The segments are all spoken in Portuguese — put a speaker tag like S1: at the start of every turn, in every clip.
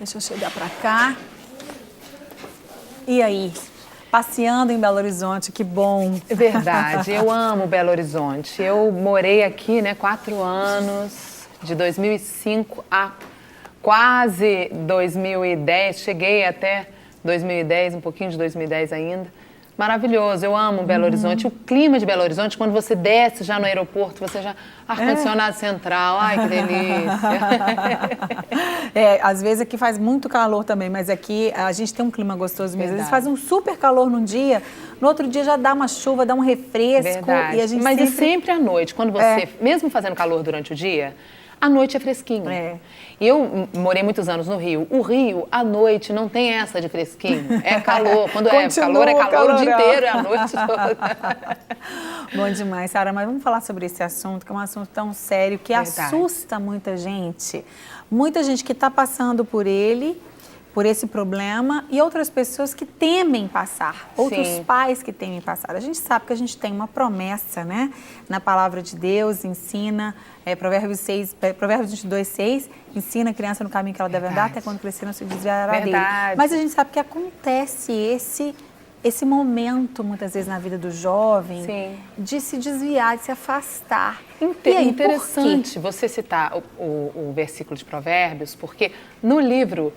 S1: Deixa eu chegar para cá. E aí? Passeando em Belo Horizonte, que bom.
S2: É verdade, eu amo Belo Horizonte. Eu morei aqui, 4 anos, de 2005 a quase 2010. Cheguei até 2010, um pouquinho de 2010 ainda. Maravilhoso, eu amo Belo Horizonte. O clima de Belo Horizonte, quando você desce já no aeroporto, você já... Ar-condicionado central, ai que delícia.
S1: Às vezes aqui faz muito calor também, mas aqui a gente tem um clima gostoso mesmo. Às vezes faz um super calor num dia, no outro dia já dá uma chuva, dá um refresco.
S2: Verdade.
S1: E a gente
S2: mas
S1: sempre...
S2: é sempre à noite, quando você, mesmo fazendo calor durante o dia, à noite é fresquinho. E eu morei muitos anos no Rio. O Rio, à noite, não tem essa de fresquinho. É calor. Quando é calor o dia inteiro, é à noite toda.
S1: Bom demais, Sara. Mas vamos falar sobre esse assunto, que é um assunto tão sério, que assusta muita gente. Muita gente que está passando por ele, por esse problema, e outras pessoas que temem passar, outros pais que temem passar. A gente sabe que a gente tem uma promessa, na palavra de Deus, ensina, Provérbios 22:6, ensina a criança no caminho que ela deve andar, até quando crescer não se desviará dele. Mas a gente sabe que acontece esse momento, muitas vezes, na vida do jovem, de se desviar, de se afastar.
S2: Interessante você citar o versículo de Provérbios, porque no livro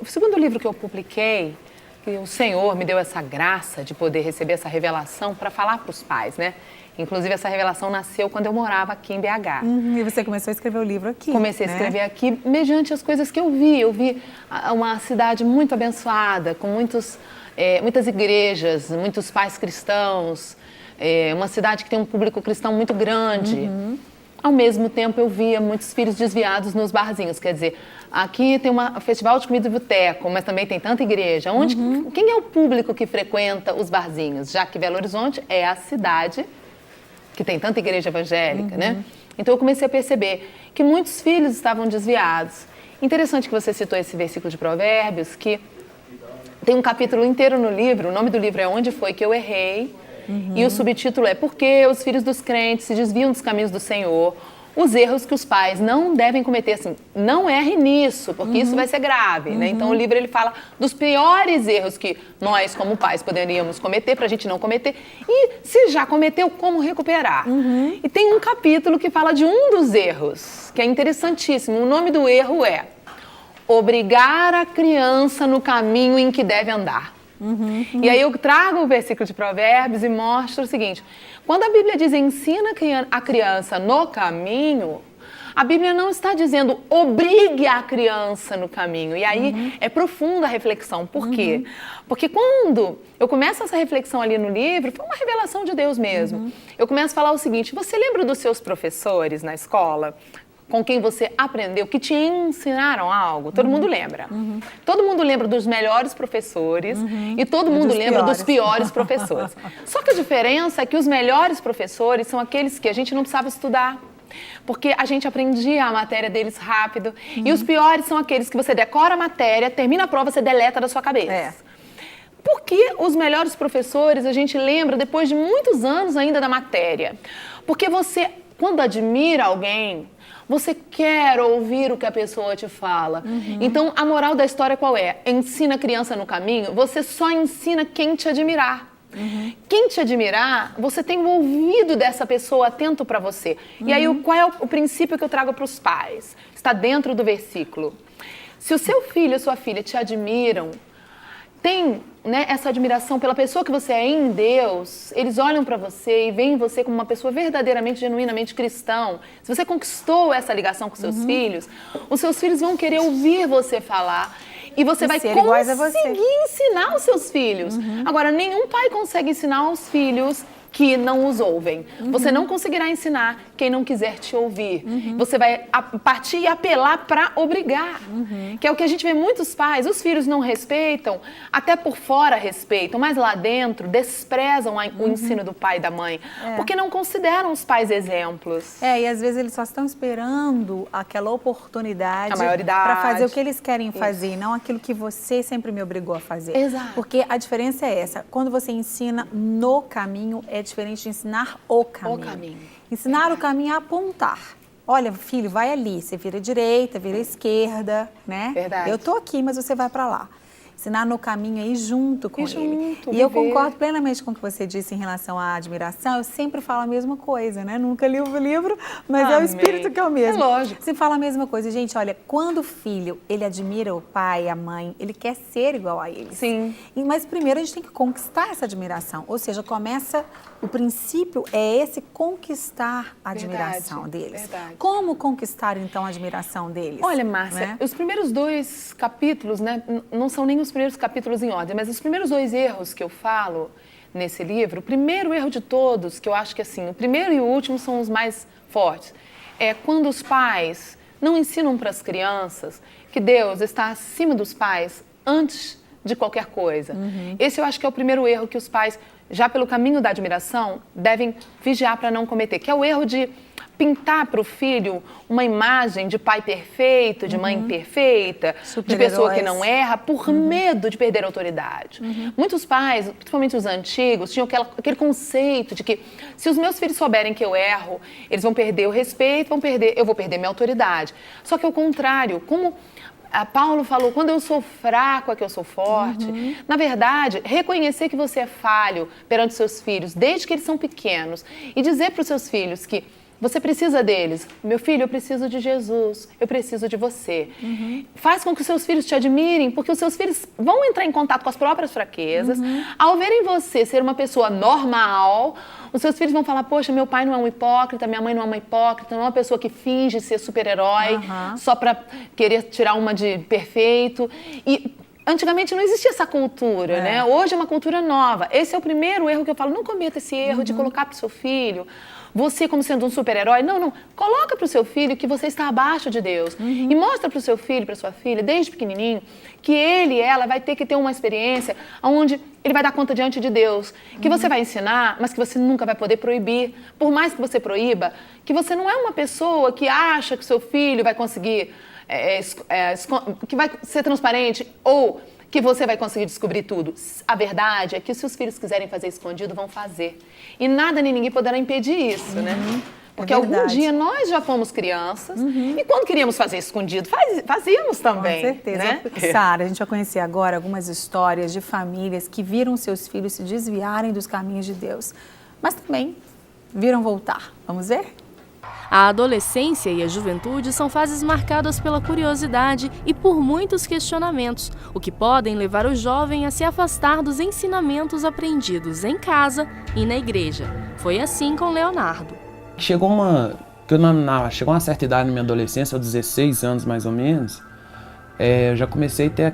S2: o segundo livro que eu publiquei, que o Senhor me deu essa graça de poder receber essa revelação para falar para os pais, Inclusive, essa revelação nasceu quando eu morava aqui em BH.
S1: E você começou a escrever o livro aqui,
S2: Comecei a escrever aqui, mediante as coisas que eu vi. Eu vi uma cidade muito abençoada, com muitas igrejas, muitos pais cristãos, uma cidade que tem um público cristão muito grande. Ao mesmo tempo, eu via muitos filhos desviados nos barzinhos. Quer dizer, aqui tem um festival de comida de boteco, mas também tem tanta igreja. Quem é o público que frequenta os barzinhos? Já que Belo Horizonte é a cidade que tem tanta igreja evangélica, Então, eu comecei a perceber que muitos filhos estavam desviados. Interessante que você citou esse versículo de Provérbios, que tem um capítulo inteiro no livro. O nome do livro é Onde Foi Que Eu Errei? E o subtítulo é Por que os filhos dos crentes se desviam dos caminhos do Senhor? Os erros que os pais não devem cometer, assim, não erre nisso, porque isso vai ser grave, Então o livro ele fala dos piores erros que nós, como pais, poderíamos cometer para a gente não cometer. E se já cometeu, como recuperar? E tem um capítulo que fala de um dos erros, que é interessantíssimo. O nome do erro é obrigar a criança no caminho em que deve andar. E aí eu trago o versículo de Provérbios e mostro o seguinte: quando a Bíblia diz ensina a criança no caminho, a Bíblia não está dizendo obrigue a criança no caminho. E aí é profunda a reflexão. Por quê? Porque quando eu começo essa reflexão ali no livro, foi uma revelação de Deus mesmo. Eu começo a falar o seguinte: você lembra dos seus professores na escola? Com quem você aprendeu, que te ensinaram algo? Todo mundo lembra. Todo mundo lembra dos melhores professores e todo mundo lembra dos piores professores. Só que a diferença é que os melhores professores são aqueles que a gente não precisava estudar, porque a gente aprendia a matéria deles rápido. E os piores são aqueles que você decora a matéria, termina a prova, você deleta da sua cabeça. Porque os melhores professores a gente lembra depois de muitos anos ainda da matéria. Porque você, quando admira alguém, você quer ouvir o que a pessoa te fala. Então, a moral da história qual é? Ensina a criança no caminho, você só ensina quem te admirar. Quem te admirar, você tem o ouvido dessa pessoa atento para você. E aí, qual é o princípio que eu trago para os pais? Está dentro do versículo. Se o seu filho ou sua filha te admiram, tem essa admiração pela pessoa que você é em Deus, eles olham para você e veem você como uma pessoa verdadeiramente, genuinamente cristão. Se você conquistou essa ligação com seus filhos, os seus filhos vão querer ouvir você falar e você vai conseguir ensinar os seus filhos. Agora, nenhum pai consegue ensinar os filhos que não os ouvem. Você não conseguirá ensinar quem não quiser te ouvir. Você vai partir e apelar para obrigar. Que é o que a gente vê muitos pais. Os filhos não respeitam, até por fora respeitam, mas lá dentro desprezam o ensino do pai e da mãe. Porque não consideram os pais exemplos.
S1: E às vezes eles só estão esperando aquela oportunidade
S2: para
S1: fazer o que eles querem fazer, não aquilo que você sempre me obrigou a fazer. Porque a diferença é essa. Quando você ensina no caminho, é diferente de ensinar o caminho. Ensinar o caminho é apontar. olha, filho, vai ali, você vira à direita, vira à esquerda, né?
S2: Verdade.
S1: Eu tô aqui, mas você vai para lá. Ensinar no caminho aí junto com ele. E
S2: viver.
S1: eu concordo plenamente com o que você disse em relação à admiração. Eu sempre falo a mesma coisa, né? Nunca li o livro, mas é o espírito que é o mesmo.
S2: É lógico.
S1: Você fala a mesma coisa. Gente, olha, quando o filho, ele admira o pai, a mãe, ele quer ser igual a eles.
S2: Sim.
S1: Mas primeiro a gente tem que conquistar essa admiração. Ou seja, o princípio é esse conquistar a admiração deles.
S2: Verdade.
S1: Como conquistar, então, a admiração deles?
S2: Olha, Márcia, os primeiros 2 capítulos, né, não são nem os primeiros capítulos em ordem, mas os primeiros 2 erros que eu falo nesse livro, o primeiro erro de todos, que eu acho que assim, o primeiro e o último são os mais fortes, é quando os pais não ensinam para as crianças que Deus está acima dos pais antes de qualquer coisa. Esse eu acho que é o primeiro erro que os pais, já pelo caminho da admiração, devem vigiar para não cometer, que é o erro de pintar para o filho uma imagem de pai perfeito, de mãe perfeita, de pessoa que não erra, por medo de perder a autoridade. Muitos pais, principalmente os antigos, tinham aquele conceito de que se os meus filhos souberem que eu erro, eles vão perder o respeito, eu vou perder minha autoridade. Só que ao contrário, como Paulo falou, quando eu sou fraco é que eu sou forte. Na verdade, reconhecer que você é falho perante seus filhos, desde que eles são pequenos, e dizer para os seus filhos que você precisa deles. Meu filho, eu preciso de Jesus, eu preciso de você. Faz com que os seus filhos te admirem, porque os seus filhos vão entrar em contato com as próprias fraquezas. Ao verem você ser uma pessoa normal, os seus filhos vão falar, poxa, meu pai não é um hipócrita, minha mãe não é uma hipócrita, não é uma pessoa que finge ser super-herói só para querer tirar uma de perfeito. E antigamente não existia essa cultura, né? Hoje é uma cultura nova. Esse é o primeiro erro que eu falo, não cometa esse erro de colocar para o seu filho você como sendo um super-herói. Não. Coloca para o seu filho que você está abaixo de Deus. E mostra para o seu filho, para sua filha, desde pequenininho, que ele e ela vai ter que ter uma experiência onde ele vai dar conta diante de Deus. Que você vai ensinar, mas que você nunca vai poder proibir. Por mais que você proíba, que você não é uma pessoa que acha que o seu filho vai conseguir, que vai ser transparente ou que você vai conseguir descobrir tudo. A verdade é que se os filhos quiserem fazer escondido, vão fazer. E nada nem ninguém poderá impedir isso, né? Porque algum dia nós já fomos crianças e quando queríamos fazer escondido, fazíamos também.
S1: Com certeza.
S2: Né?
S1: Sara, a gente vai conhecer agora algumas histórias de famílias que viram seus filhos se desviarem dos caminhos de Deus, mas também viram voltar. Vamos ver?
S3: A adolescência e a juventude são fases marcadas pela curiosidade e por muitos questionamentos, o que podem levar o jovem a se afastar dos ensinamentos aprendidos em casa e na igreja. Foi assim com Leonardo.
S4: Chegou uma certa idade na minha adolescência, aos 16 anos mais ou menos, eu já comecei a ter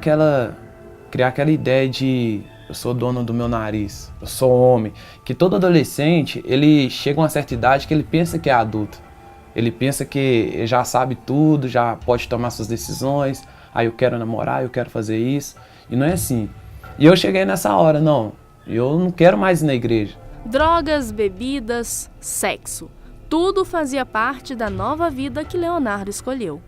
S4: criar aquela ideia de eu sou dono do meu nariz, eu sou homem. Que todo adolescente, ele chega a uma certa idade que ele pensa que é adulto. Ele pensa que já sabe tudo, já pode tomar suas decisões. Eu quero namorar, eu quero fazer isso. E não é assim. E eu cheguei nessa hora, eu não quero mais ir na igreja.
S3: Drogas, bebidas, sexo. Tudo fazia parte da nova vida que Leonardo escolheu.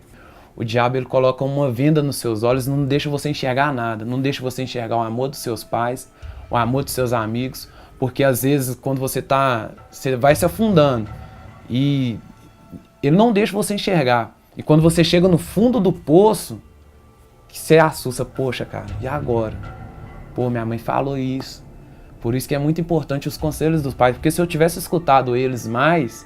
S4: O diabo, ele coloca uma venda nos seus olhos, não deixa você enxergar nada, não deixa você enxergar o amor dos seus pais, o amor dos seus amigos, porque às vezes quando você vai se afundando e ele não deixa você enxergar. E quando você chega no fundo do poço, que você assusta, poxa, cara, e agora? Pô, minha mãe falou isso. Por isso que é muito importante os conselhos dos pais, porque se eu tivesse escutado eles mais,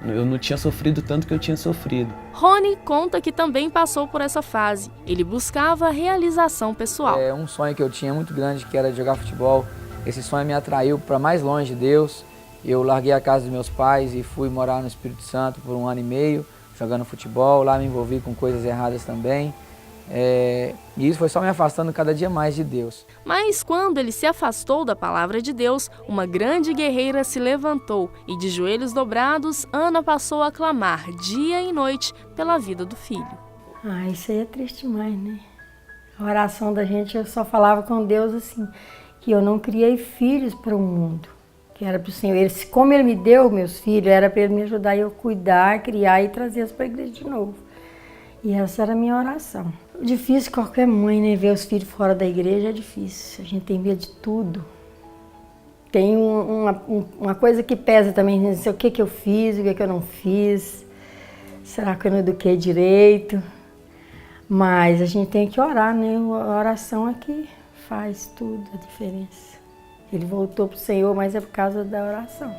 S4: eu não tinha sofrido tanto que eu tinha sofrido.
S3: Rony conta que também passou por essa fase. Ele buscava realização pessoal.
S5: Um sonho que eu tinha muito grande, que era de jogar futebol. Esse sonho me atraiu para mais longe de Deus. Eu larguei a casa dos meus pais e fui morar no Espírito Santo por 1 ano e meio, jogando futebol. Lá me envolvi com coisas erradas também. E isso foi só me afastando cada dia mais de Deus.
S3: Mas quando ele se afastou da palavra de Deus, uma grande guerreira se levantou e de joelhos dobrados, Ana passou a clamar dia e noite pela vida do filho.
S6: Isso aí é triste demais, né? A oração da gente, eu só falava com Deus assim, que eu não criei filhos para o mundo, que era para o Senhor. Como Ele me deu meus filhos, era para Ele me ajudar a eu cuidar, criar e trazê-los para a igreja de novo. E essa era a minha oração. Difícil qualquer mãe, né? Ver os filhos fora da igreja é difícil. A gente tem medo de tudo. Tem uma coisa que pesa também, não sei o que eu fiz, o que eu não fiz. será que eu não eduquei direito? Mas a gente tem que orar, né? A oração é que faz tudo a diferença. Ele voltou para o Senhor, mas é por causa da oração.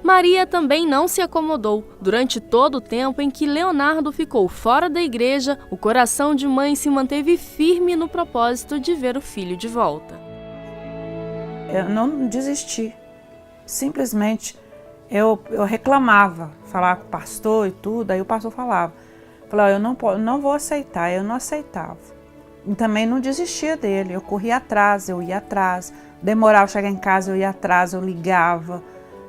S3: Maria também não se acomodou. Durante todo o tempo em que Leonardo ficou fora da igreja, o coração de mãe se manteve firme no propósito de ver o filho de volta.
S7: Eu não desisti. Simplesmente eu reclamava, falava com o pastor e tudo, aí o pastor falava, eu não vou aceitar, eu não aceitava. E também não desistia dele, eu corria atrás, eu ia atrás, demorava chegar em casa, eu ia atrás, eu ligava,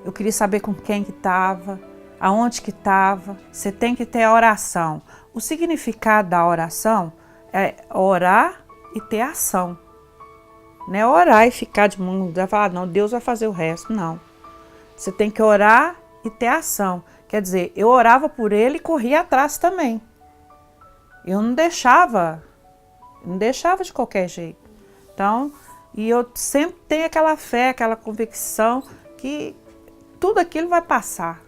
S7: eu queria saber com quem que estava, aonde que estava. Você tem que ter a oração. O significado da oração é orar e ter ação. Não é orar e ficar de mão e falar, não, Deus vai fazer o resto, não. Você tem que orar e ter ação. Quer dizer, eu orava por ele e corria atrás também. Eu não deixava de qualquer jeito. Então, e eu sempre tenho aquela fé, aquela convicção que tudo aquilo vai passar,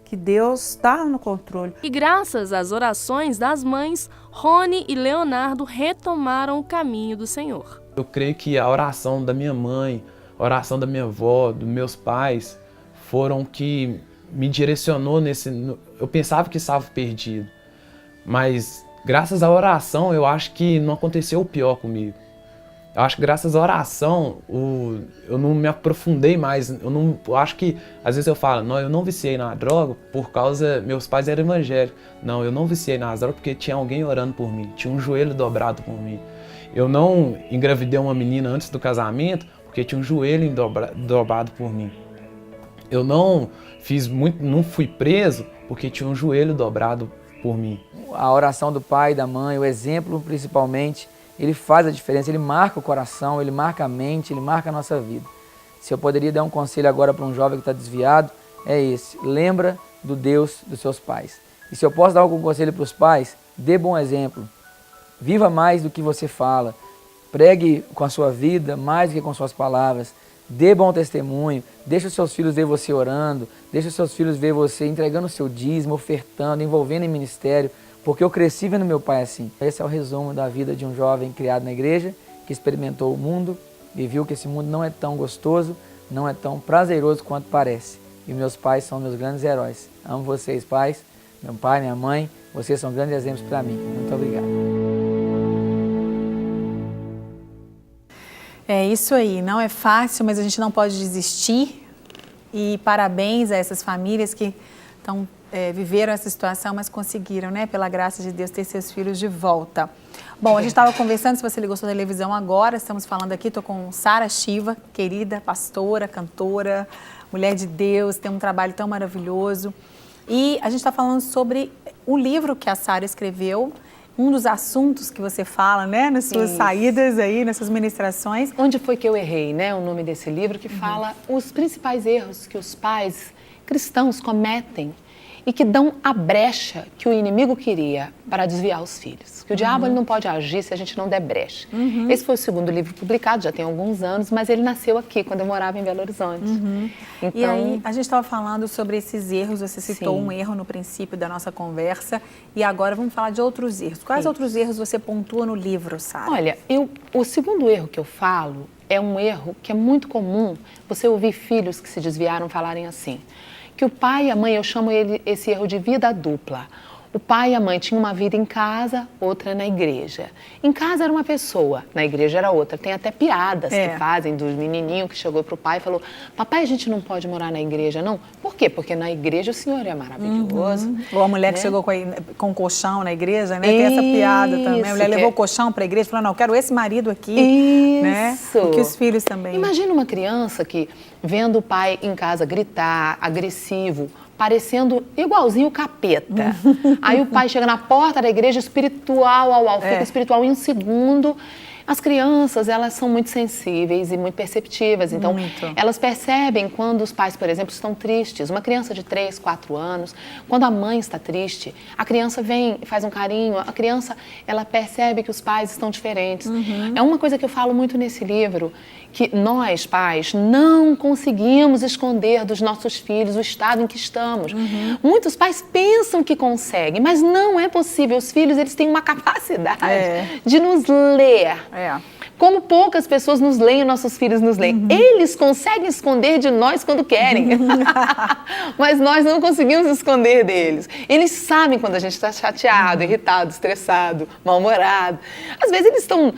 S7: que Deus está no controle.
S3: E graças às orações das mães, Rony e Leonardo retomaram o caminho do Senhor.
S4: Eu creio que a oração da minha mãe, a oração da minha avó, dos meus pais, foram que me direcionou eu pensava que estava perdido, mas graças à oração eu acho que não aconteceu o pior comigo. Eu acho que graças à oração eu não me aprofundei mais. Eu acho que às vezes eu falo, não, eu não viciei na droga por causa meus pais eram evangélicos. Não, eu não viciei nas drogas porque tinha alguém orando por mim, tinha um joelho dobrado por mim. Eu não engravidei uma menina antes do casamento porque tinha um joelho dobrado por mim. Eu não fui preso porque tinha um joelho dobrado por mim.
S5: A oração do pai, da mãe, o exemplo principalmente, ele faz a diferença, ele marca o coração, ele marca a mente, ele marca a nossa vida. Se eu poderia dar um conselho agora para um jovem que está desviado, é esse: lembra do Deus dos seus pais. E se eu posso dar algum conselho para os pais, dê bom exemplo. Viva mais do que você fala. Pregue com a sua vida mais do que com suas palavras. Dê bom testemunho. Deixe os seus filhos ver você orando. Deixe os seus filhos ver você entregando o seu dízimo, ofertando, envolvendo em ministério. Porque eu cresci vendo meu pai assim. Esse é o resumo da vida de um jovem criado na igreja, que experimentou o mundo e viu que esse mundo não é tão gostoso, não é tão prazeroso quanto parece. E meus pais são meus grandes heróis. Amo vocês, pais. Meu pai, minha mãe, vocês são grandes exemplos para mim. Muito obrigado.
S1: É isso aí, não é fácil, mas a gente não pode desistir. E parabéns a essas famílias que viveram essa situação, mas conseguiram, né, pela graça de Deus, ter seus filhos de volta. Bom, a gente estava conversando, se você ligou sua televisão agora, estamos falando aqui, estou com Sara Shiva, querida pastora, cantora, mulher de Deus, tem um trabalho tão maravilhoso. E a gente está falando sobre um livro que a Sara escreveu, um dos assuntos que você fala, né, nas suas saídas aí, nas suas ministrações.
S2: Onde foi que eu errei, né, o nome desse livro, que fala os principais erros que os pais cristãos cometem e que dão a brecha que o inimigo queria para desviar os filhos. Que o diabo ele não pode agir se a gente não der brecha. Esse foi o segundo livro publicado, já tem alguns anos, mas ele nasceu aqui, quando eu morava em Belo Horizonte.
S1: Então, e aí, a gente estava falando sobre esses erros, você citou um erro no princípio da nossa conversa, e agora vamos falar de outros erros. Quais outros erros você pontua no livro, Sara?
S2: Olha, o segundo erro que eu falo é um erro que é muito comum você ouvir filhos que se desviaram falarem assim, que o pai e a mãe, eu chamo esse erro de vida dupla. O pai e a mãe tinham uma vida em casa, outra na igreja. Em casa era uma pessoa, na igreja era outra. Tem até piadas que fazem dos menininhos que chegou para o pai e falou: papai, a gente não pode morar na igreja, não? Por quê? Porque na igreja o senhor é maravilhoso.
S1: Ou a mulher que chegou com colchão na igreja, né? Tem essa piada também. A mulher levou o colchão para a igreja e falou: não, eu quero esse marido aqui. Né? E que os filhos também.
S2: Imagina uma criança que, vendo o pai em casa gritar, agressivo, parecendo igualzinho o capeta. Aí o pai chega na porta da igreja espiritual, fica espiritual em um segundo, As crianças, elas são muito sensíveis e muito perceptivas, então elas percebem quando os pais, por exemplo, estão tristes. Uma criança de 3, 4 anos, quando a mãe está triste, a criança vem, faz um carinho, a criança, ela percebe que os pais estão diferentes. É uma coisa que eu falo muito nesse livro, que nós, pais, não conseguimos esconder dos nossos filhos o estado em que estamos. Muitos pais pensam que conseguem, mas não é possível. Os filhos, eles têm uma capacidade de nos ler. Como poucas pessoas nos leem, nossos filhos nos leem. Eles conseguem esconder de nós quando querem. Mas nós não conseguimos esconder deles. Eles sabem quando a gente está chateado, irritado, estressado, mal-humorado. Às vezes eles estão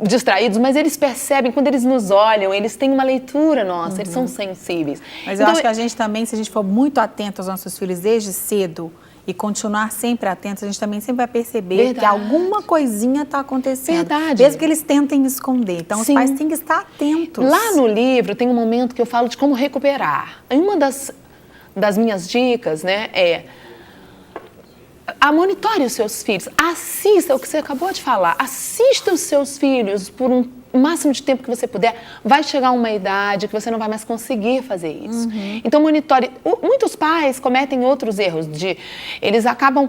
S2: distraídos, mas eles percebem quando eles nos olham, eles têm uma leitura nossa, eles são sensíveis.
S1: Mas eu acho que a gente também, se a gente for muito atento aos nossos filhos desde cedo, e continuar sempre atentos, a gente também sempre vai perceber que alguma coisinha está acontecendo. Mesmo que eles tentem esconder. Então, os pais têm que estar atentos.
S2: Lá no livro tem um momento que eu falo de como recuperar. E uma das minhas dicas, né, é monitore os seus filhos. Assista o que você acabou de falar. Assista os seus filhos por o máximo de tempo que você puder. Vai chegar uma idade que você não vai mais conseguir fazer isso. Então, monitore. Muitos pais cometem outros erros. Eles acabam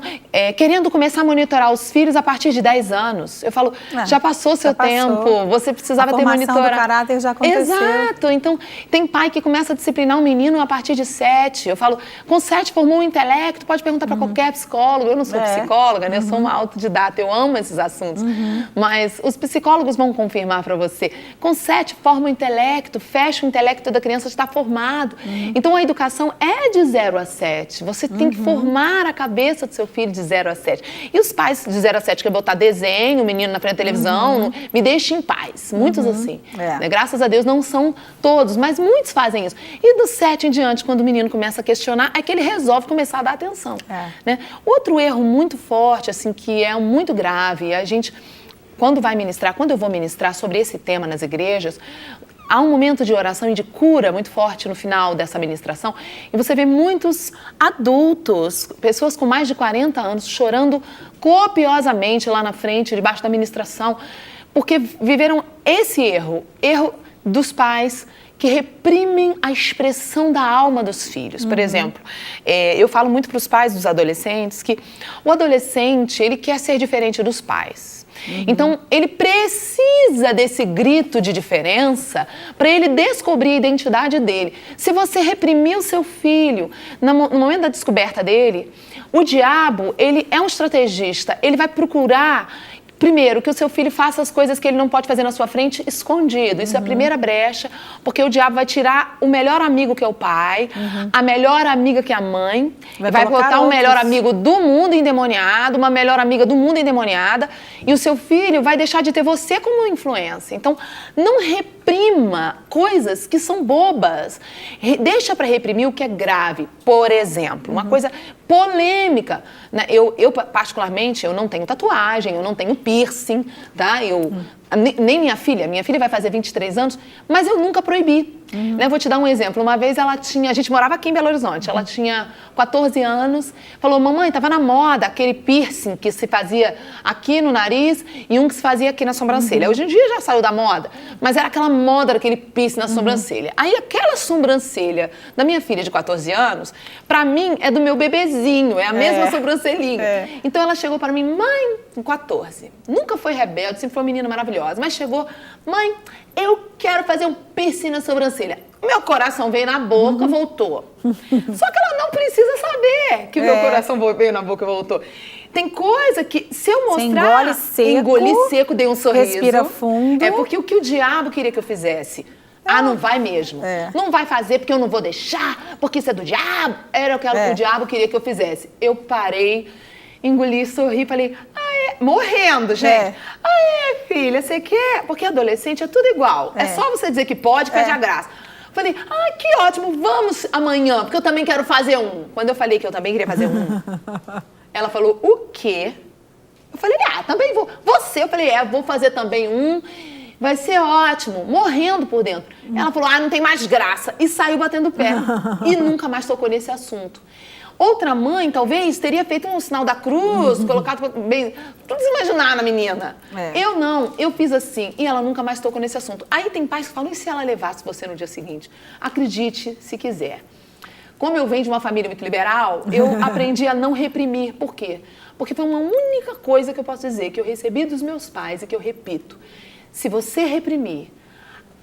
S2: querendo começar a monitorar os filhos a partir de 10 anos. Eu falo, já passou seu tempo, você precisava ter monitorado.
S1: A formação do caráter já aconteceu.
S2: Exato. Então, tem pai que começa a disciplinar um menino a partir de 7. Eu falo, com 7 formou um intelecto, pode perguntar para qualquer psicólogo. Eu não sou psicóloga, né? Eu sou uma autodidata, eu amo esses assuntos. Mas os psicólogos vão confirmar para você. Com 7 forma o intelecto, fecha o intelecto da criança, está formado. Então a educação é de 0 a 7. Você tem que formar a cabeça do seu filho de 0 a 7. E os pais de 0 a 7 querem botar desenho, o menino na frente da televisão, me deixe em paz. Muitos assim. Né? Graças a Deus não são todos, mas muitos fazem isso. E do 7 em diante, quando o menino começa a questionar, é que ele resolve começar a dar atenção. Né? Outro erro muito forte, assim, que é muito grave, a gente... Quando eu vou ministrar sobre esse tema nas igrejas, há um momento de oração e de cura muito forte no final dessa ministração, e você vê muitos adultos, pessoas com mais de 40 anos, chorando copiosamente lá na frente, debaixo da ministração, porque viveram esse erro dos pais que reprimem a expressão da alma dos filhos. Por exemplo, eu falo muito para os pais dos adolescentes que o adolescente, ele quer ser diferente dos pais. Então, ele precisa desse grito de diferença para ele descobrir a identidade dele. Se você reprimir o seu filho no momento da descoberta dele, o diabo, ele é um estrategista, ele vai procurar... Primeiro, que o seu filho faça as coisas que ele não pode fazer na sua frente escondido. Isso é a primeira brecha, porque o diabo vai tirar o melhor amigo que é o pai, a melhor amiga que é a mãe, vai botar o melhor amigo do mundo endemoniado, uma melhor amiga do mundo endemoniada, e o seu filho vai deixar de ter você como influência. Então, não reprima coisas que são bobas. Deixa para reprimir o que é grave. Por exemplo, uma coisa polêmica, né? Eu particularmente, eu não tenho tatuagem, eu não tenho piercing, tá? Nem minha filha vai fazer 23 anos, mas eu nunca proibi. Né? Vou te dar um exemplo. Uma vez a gente morava aqui em Belo Horizonte, ela tinha 14 anos, falou, mamãe, estava na moda aquele piercing que se fazia aqui no nariz e um que se fazia aqui na sobrancelha. Hoje em dia já saiu da moda, mas era aquela moda daquele piercing na sobrancelha. Aí aquela sobrancelha da minha filha de 14 anos, pra mim é do meu bebezinho, é a mesma sobrancelhinha. Então ela chegou para mim, mãe, com 14, nunca foi rebelde, sempre foi uma menina maravilhosa, mas chegou, mãe, eu quero fazer um piercing na sobrancelha. Meu coração veio na boca, voltou. Só que ela não precisa saber que o meu coração veio na boca e voltou. Tem coisa que, se eu mostrar... Engoli seco, dei um sorriso.
S1: Respira fundo.
S2: É porque o que o diabo queria que eu fizesse? Não vai mesmo. Não vai fazer porque eu não vou deixar, porque isso é do diabo. Era o que o diabo queria que eu fizesse. Eu parei, engoli, sorri, falei... morrendo, gente. Filha, você quer? Porque adolescente é tudo igual. É só você dizer que pode, pede a graça. Falei, que ótimo, vamos amanhã, porque eu também quero fazer um. Quando eu falei que eu também queria fazer um, ela falou, o quê? Eu falei, também vou. Você? Eu falei, vou fazer também um. Vai ser ótimo, morrendo por dentro. Ela falou, não tem mais graça. E saiu batendo o pé. E nunca mais tocou nesse assunto. Outra mãe, talvez, teria feito um sinal da cruz, colocado bem... Tudo imaginar na menina. Eu não, eu fiz assim. E ela nunca mais tocou nesse assunto. Aí tem pais que falam, e se ela levasse você no dia seguinte? Acredite se quiser. Como eu venho de uma família muito liberal, eu aprendi a não reprimir. Por quê? Porque foi uma única coisa que eu posso dizer, que eu recebi dos meus pais e que eu repito. Se você reprimir,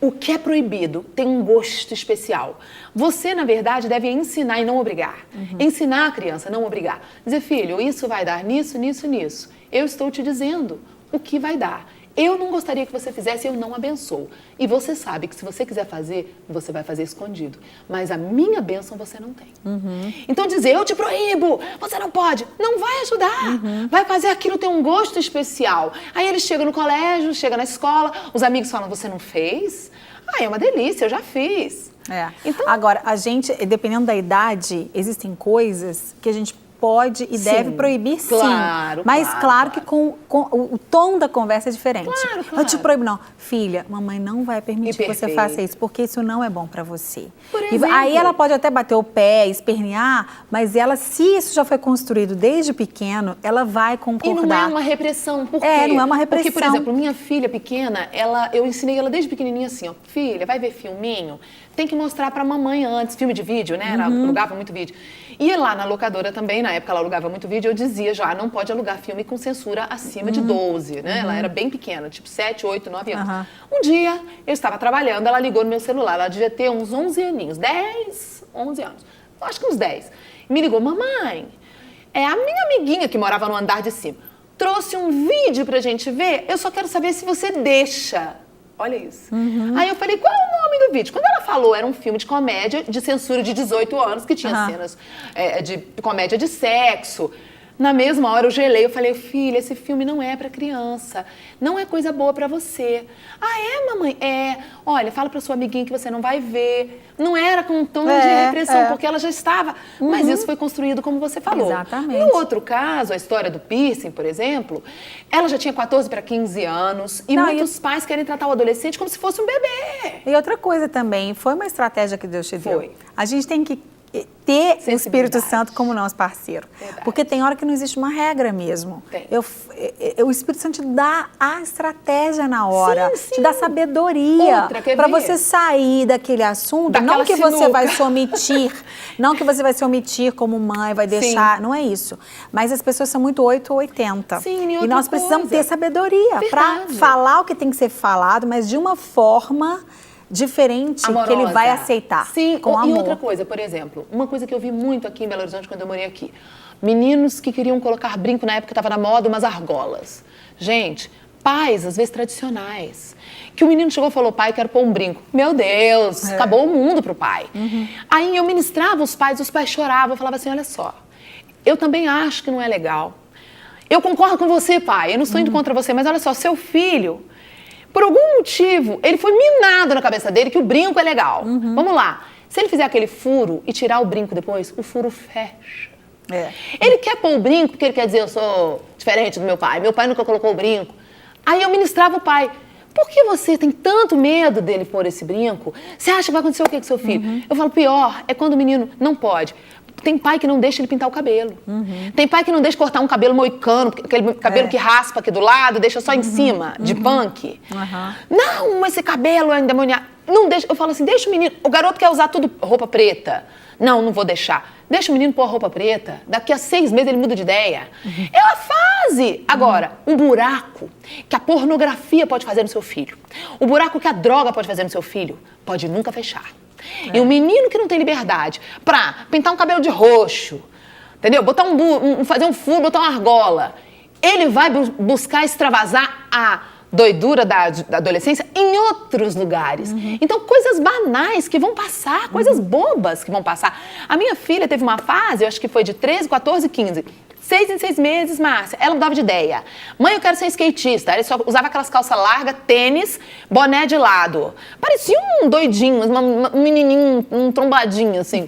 S2: o que é proibido tem um gosto especial. Você, na verdade, deve ensinar e não obrigar. Ensinar a criança, não obrigar. Dizer, filho, isso vai dar nisso, nisso, nisso. Eu estou te dizendo o que vai dar. Eu não gostaria que você fizesse, eu não abençoo. E você sabe que se você quiser fazer, você vai fazer escondido. Mas a minha bênção você não tem. Então dizer, eu te proíbo, você não pode, não vai ajudar. Vai fazer aquilo ter um gosto especial. Aí ele chega no colégio, chega na escola, os amigos falam, você não fez? Ah, é uma delícia, eu já fiz.
S1: Então... Agora, a gente, dependendo da idade, existem coisas que a gente pode e deve proibir, sim. Mas claro que com o tom da conversa é diferente. Eu te proíbo, não. Filha, mamãe não vai permitir que você faça isso, porque isso não é bom pra você. E aí ela pode até bater o pé, espernear, mas ela, se isso já foi construído desde pequeno, ela vai concordar.
S2: E não é uma repressão, por quê?
S1: Não é uma repressão.
S2: Porque, por exemplo, minha filha pequena, eu ensinei ela desde pequenininha assim, ó, filha, vai ver filminho? Tem que mostrar pra mamãe antes, filme de vídeo, né? Ela alugava muito vídeo. E lá na locadora também, na época ela alugava muito vídeo, eu dizia já, não pode alugar filme com censura acima de 12, né? Ela era bem pequena, tipo 7, 8, 9 anos. Um dia, eu estava trabalhando, ela ligou no meu celular, ela devia ter uns 11 aninhos, 10, 11 anos, acho que uns 10. Me ligou, mamãe, é a minha amiguinha que morava no andar de cima, trouxe um vídeo pra gente ver, eu só quero saber se você deixa. Olha isso. Aí eu falei, qual é o nome do vídeo? Quando ela falou, era um filme de comédia de censura de 18 anos, que tinha cenas de comédia de sexo. Na mesma hora eu gelei, eu falei, filha, esse filme não é pra criança, não é coisa boa pra você. Ah, é, mamãe? É. Olha, fala pra sua amiguinha que você não vai ver. Não era com um tom de repressão, porque ela já estava. Mas isso foi construído como você falou.
S1: Exatamente.
S2: No outro caso, a história do piercing, por exemplo, ela já tinha 14 para 15 anos e muitos pais querem tratar o adolescente como se fosse um bebê.
S1: E outra coisa também, foi uma estratégia que Deus te deu. A gente tem que ter o Espírito Santo como nosso parceiro. Porque tem hora que não existe uma regra mesmo. O Espírito Santo te dá a estratégia na hora, te dá sabedoria para você sair daquele assunto, não que você vai se omitir, não que você vai se omitir como mãe, vai deixar, não é isso. Mas as pessoas são muito 8 ou 80. E nós precisamos ter sabedoria para falar o que tem que ser falado, mas de uma forma diferente, amorosa, que ele vai aceitar.
S2: Sim,
S1: com amor.
S2: E outra coisa, por exemplo, uma coisa que eu vi muito aqui em Belo Horizonte quando eu morei aqui. Meninos que queriam colocar brinco, na época que estava na moda, umas argolas. Gente, pais, às vezes tradicionais, que o menino chegou e falou, pai, quero pôr um brinco. Meu Deus, acabou o mundo pro pai. Aí eu ministrava os pais choravam, eu falava assim, olha só, eu também acho que não é legal. Eu concordo com você, pai, eu não estou indo contra você, mas olha só, seu filho... Por algum motivo, ele foi minado na cabeça dele que o brinco é legal. Vamos lá. Se ele fizer aquele furo e tirar o brinco depois, o furo fecha. Ele quer pôr o brinco porque ele quer dizer, eu sou diferente do meu pai. Meu pai nunca colocou o brinco. Aí eu ministrava o pai. Por que você tem tanto medo dele pôr esse brinco? Você acha que vai acontecer o quê com seu filho? Eu falo, pior é quando o menino não pode. Tem pai que não deixa ele pintar o cabelo. Tem pai que não deixa cortar um cabelo moicano, aquele cabelo que raspa aqui do lado, deixa só em cima, de punk. Não, esse cabelo é endemoniado. Não deixa, eu falo assim, deixa o menino. O garoto quer usar tudo roupa preta. Não vou deixar. Deixa o menino pôr a roupa preta. Daqui a 6 meses ele muda de ideia. É uma fase. Agora, um buraco que a pornografia pode fazer no seu filho, o buraco que a droga pode fazer no seu filho, pode nunca fechar. E um menino que não tem liberdade pra pintar um cabelo de roxo, entendeu? Botar fazer um furo, botar uma argola, ele vai buscar extravasar a doidura da adolescência em outros lugares. Então, coisas banais que vão passar, coisas bobas que vão passar. A minha filha teve uma fase, eu acho que foi de 13, 14, 15... 6 em 6 meses, Márcia, ela mudava de ideia. Mãe, eu quero ser skatista. Ele só usava aquelas calças largas, tênis, boné de lado. Parecia um doidinho, um menininho, um trombadinho, assim.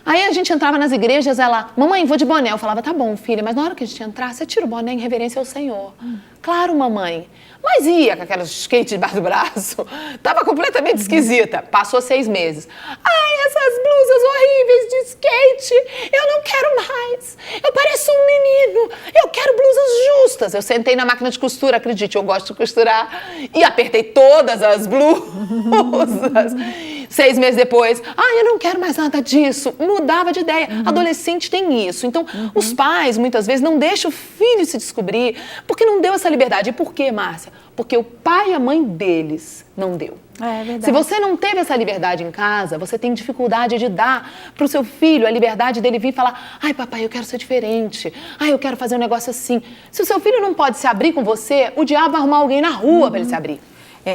S2: Aí a gente entrava nas igrejas, ela, mamãe, vou de boné. Eu falava, tá bom, filha, mas na hora que a gente entrar, você tira o boné em reverência ao Senhor. Claro, mamãe. Mas ia com aquelas skate debaixo do braço. Tava completamente esquisita. Passou 6 meses. Ai, essas blusas horríveis de skate, eu não quero mais. Eu pareço um menino. Eu quero blusas justas. Eu sentei na máquina de costura, acredite, eu gosto de costurar. E apertei todas as blusas. 6 meses depois, eu não quero mais nada disso. Mudava de ideia. Adolescente tem isso. Então, os pais, muitas vezes, não deixam o filho se descobrir porque não deu essa liberdade. E por quê, Márcia? Porque o pai e a mãe deles não deu.
S1: É verdade.
S2: Se você não teve essa liberdade em casa, você tem dificuldade de dar para o seu filho a liberdade dele vir e falar, ai, papai, eu quero ser diferente. Ai, eu quero fazer um negócio assim. Se o seu filho não pode se abrir com você, o diabo vai arrumar alguém na rua para ele se abrir.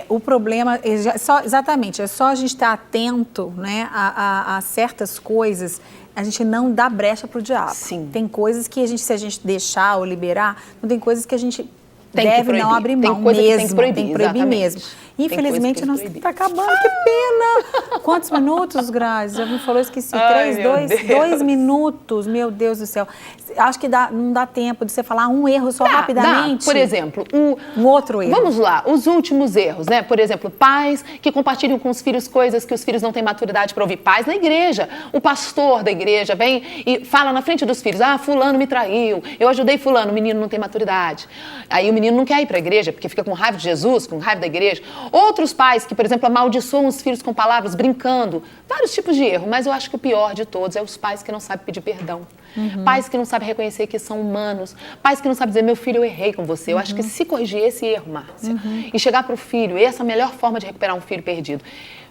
S1: O problema, exatamente, é só a gente estar atento, né, a certas coisas, a gente não dá brecha para o diabo.
S2: Sim.
S1: Tem coisas que se a gente deixar ou liberar, não tem coisas que a gente deve não abrir mão mesmo. Tem que proibir mesmo. Infelizmente, nós está acabando, que pena! Quantos minutos, Grazi? Já me falou, esqueci. 2 minutos, meu Deus do céu. Acho que não dá tempo de você falar um erro só rapidamente.
S2: Por exemplo,
S1: um outro erro.
S2: Vamos lá, os últimos erros, né? Por exemplo, pais que compartilham com os filhos coisas que os filhos não têm maturidade para ouvir. Pais na igreja. O pastor da igreja vem e fala na frente dos filhos, fulano me traiu, eu ajudei fulano, o menino não tem maturidade. Aí o menino não quer ir para a igreja porque fica com raiva de Jesus, com raiva da igreja. Outros pais que, por exemplo, amaldiçoam os filhos com palavras, brincando. Vários tipos de erro, mas eu acho que o pior de todos é os pais que não sabem pedir perdão. Pais que não sabem reconhecer que são humanos. Pais que não sabem dizer, meu filho, eu errei com você. Eu acho que se corrigir esse erro, Márcia, e chegar para o filho, essa é a melhor forma de recuperar um filho perdido.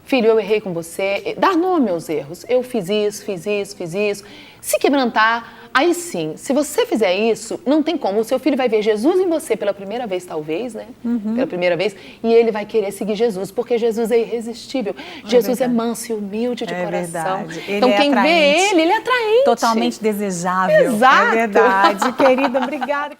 S2: Filho, eu errei com você. Dar nome aos erros. Eu fiz isso, fiz isso, fiz isso. Se quebrantar, aí sim, se você fizer isso, não tem como. O seu filho vai ver Jesus em você pela primeira vez, talvez, né? Pela primeira vez. E ele vai querer seguir Jesus, porque Jesus é irresistível. Jesus é manso e humilde de coração.
S1: Verdade.
S2: Então, quem vê ele é atraente.
S1: Totalmente desejável.
S2: Exato.
S1: É verdade. Querida, obrigada.